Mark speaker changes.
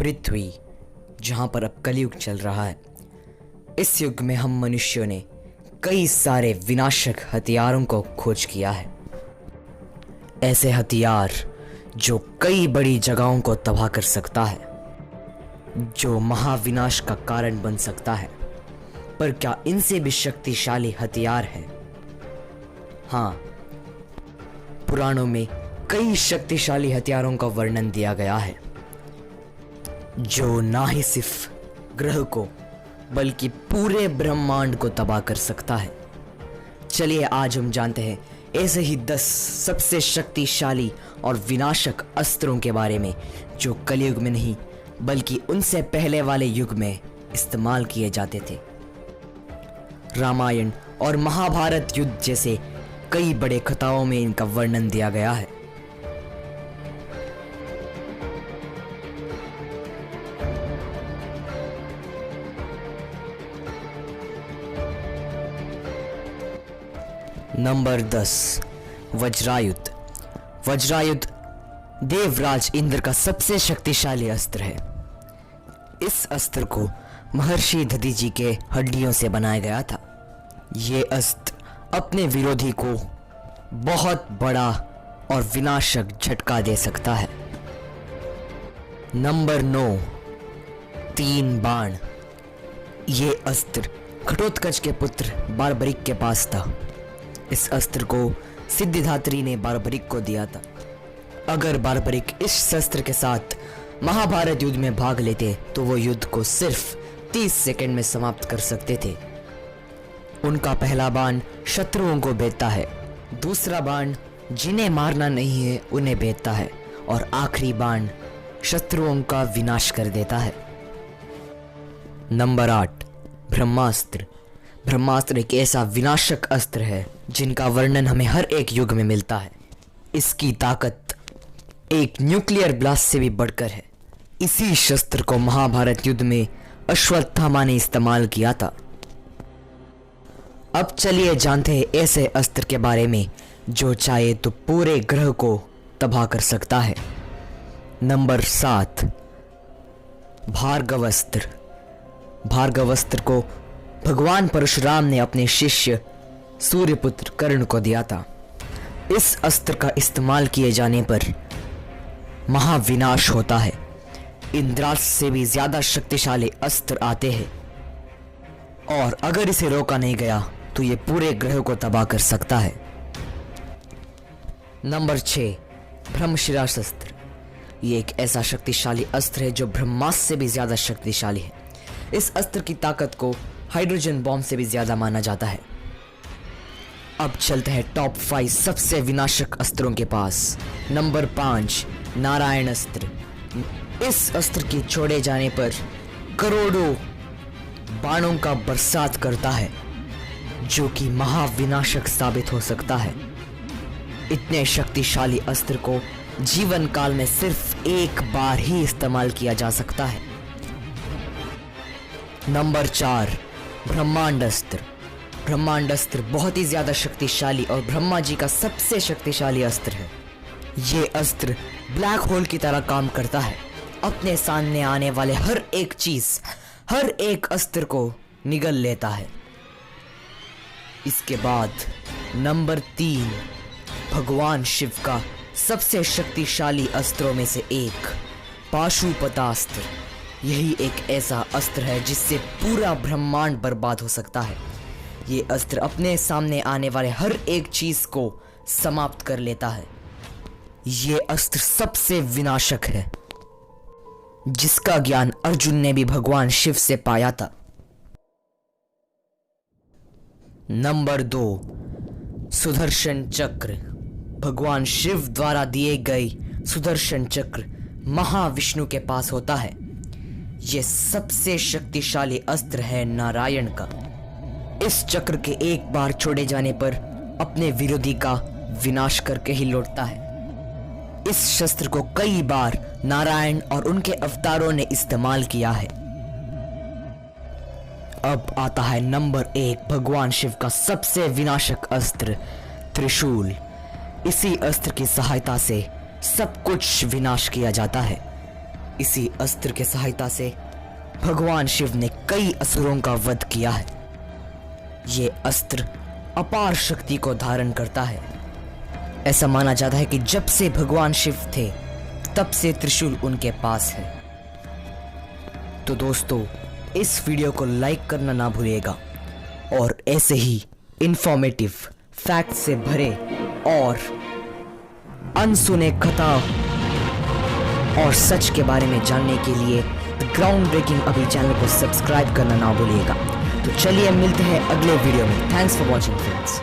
Speaker 1: पृथ्वी, जहां पर अब कलयुग चल रहा है, इस युग में हम मनुष्यों ने कई सारे विनाशक हथियारों को खोज किया है। ऐसे हथियार जो कई बड़ी जगहों को तबाह कर सकता है, जो महाविनाश का कारण बन सकता है। पर क्या इनसे भी शक्तिशाली हथियार है? हाँ, पुराणों में कई शक्तिशाली हथियारों का वर्णन दिया गया है, जो ना ही सिर्फ ग्रह को बल्कि पूरे ब्रह्मांड को तबाह कर सकता है। चलिए आज हम जानते हैं ऐसे ही 10 सबसे शक्तिशाली और विनाशक अस्त्रों के बारे में, जो कलयुग में नहीं बल्कि उनसे पहले वाले युग में इस्तेमाल किए जाते थे। रामायण और महाभारत युद्ध जैसे कई बड़े कथाओं में इनका वर्णन दिया गया है। नंबर 10, वज्रायुध। वज्रायुध देवराज इंद्र का सबसे शक्तिशाली अस्त्र है। इस अस्त्र को महर्षि दधीचि के हड्डियों से बनाया गया था। ये अस्त्र अपने विरोधी को बहुत बड़ा और विनाशक झटका दे सकता है। नंबर 9, 3 बाण। ये अस्त्र घटोत्कच के पुत्र बारबरिक के पास था। इस अस्त्र को सिद्धिदात्री ने बारबरिक को दिया था। अगर बारबरिक इस शस्त्र के साथ महाभारत युद्ध में भाग लेते तो वो युद्ध को सिर्फ 30 सेकंड में समाप्त कर सकते थे। उनका पहला बाण शत्रुओं को भेदता है, दूसरा बाण जिन्हें मारना नहीं है उन्हें भेदता है, और आखिरी बाण शत्रुओं का विनाश कर देता है। नंबर 8, ब्रह्मास्त्र। ब्रह्मास्त्र एक ऐसा विनाशक अस्त्र है जिनका वर्णन हमें हर एक युग में मिलता है। इसकी ताकत एक न्यूक्लियर ब्लास्ट से भी बढ़कर है। इसी शस्त्र को महाभारत युद्ध में अश्वत्थामा ने इस्तेमाल किया था। अब चलिए जानते हैं ऐसे अस्त्र के बारे में जो चाहे तो पूरे ग्रह को तबाह कर सकता है। नंबर 7, भार्गवस्त्र। भार्गवस्त्र को भगवान परशुराम ने अपने शिष्य सूर्यपुत्र कर्ण को दिया था। इस अस्त्र का इस्तेमाल किए जाने पर महाविनाश होता है। इंद्रास्त्र से भी ज्यादा शक्तिशाली अस्त्र आते हैं, और अगर इसे रोका नहीं गया तो ये पूरे ग्रह को तबाह कर सकता है। नंबर 6, ब्रह्मशिरा शस्त्र। ये एक ऐसा शक्तिशाली अस्त्र है जो ब्रह्मास्त्र से भी ज्यादा शक्तिशाली है। इस अस्त्र की ताकत को हाइड्रोजन बॉम्ब से भी ज्यादा माना जाता है। अब चलते हैं टॉप 5 सबसे विनाशक अस्त्रों के पास। नंबर 5, नारायण अस्त्र। इस अस्त्र के छोड़े जाने पर करोड़ों बाणों का बरसात करता है, जो कि महाविनाशक साबित हो सकता है। इतने शक्तिशाली अस्त्र को जीवन काल में सिर्फ एक बार ही इस्तेमाल किया जा सकता है। नंबर 4, ब्रह्मांड अस्त्र। ब्रह्मांड अस्त्र बहुत ही ज्यादा शक्तिशाली और ब्रह्मा जी का सबसे शक्तिशाली अस्त्र है। ये अस्त्र ब्लैक होल की तरह काम करता है। अपने सामने आने वाले हर एक चीज, हर एक अस्त्र को निगल लेता है। इसके बाद नंबर 3, भगवान शिव का सबसे शक्तिशाली अस्त्रों में से एक, पाशुपतास्त्र। यही एक ऐसा अस्त्र है जिससे पूरा ब्रह्मांड बर्बाद हो सकता है। ये अस्त्र अपने सामने आने वाले हर एक चीज को समाप्त कर लेता है। ये अस्त्र सबसे विनाशक है, जिसका ज्ञान अर्जुन ने भी भगवान शिव से पाया था। नंबर 2, सुदर्शन चक्र। भगवान शिव द्वारा दिए गए सुदर्शन चक्र महाविष्णु के पास होता है। यह सबसे शक्तिशाली अस्त्र है नारायण का। इस चक्र के एक बार छोड़े जाने पर अपने विरोधी का विनाश करके ही लौटता है। इस शस्त्र को कई बार नारायण और उनके अवतारों ने इस्तेमाल किया है। अब आता है नंबर 1, भगवान शिव का सबसे विनाशक अस्त्र, त्रिशूल। इसी अस्त्र की सहायता से सब कुछ विनाश किया जाता है। इसी अस्त्र के सहायता से भगवान शिव ने कई असुरों का वध किया है। ये अस्त्र अपार शक्ति को धारण करता है। ऐसा माना जाता है कि जब से भगवान शिव थे तब से त्रिशूल उनके पास है। तो दोस्तों, इस वीडियो को लाइक करना ना भूलिएगा और ऐसे ही इंफॉर्मेटिव फैक्ट से भरे और अनसुने कथा और सच के बारे में जानने के लिए द ग्राउंड ब्रेकिंग अभी चैनल को सब्सक्राइब करना ना भूलिएगा। तो चलिए मिलते हैं अगले वीडियो में। Thanks for watching friends.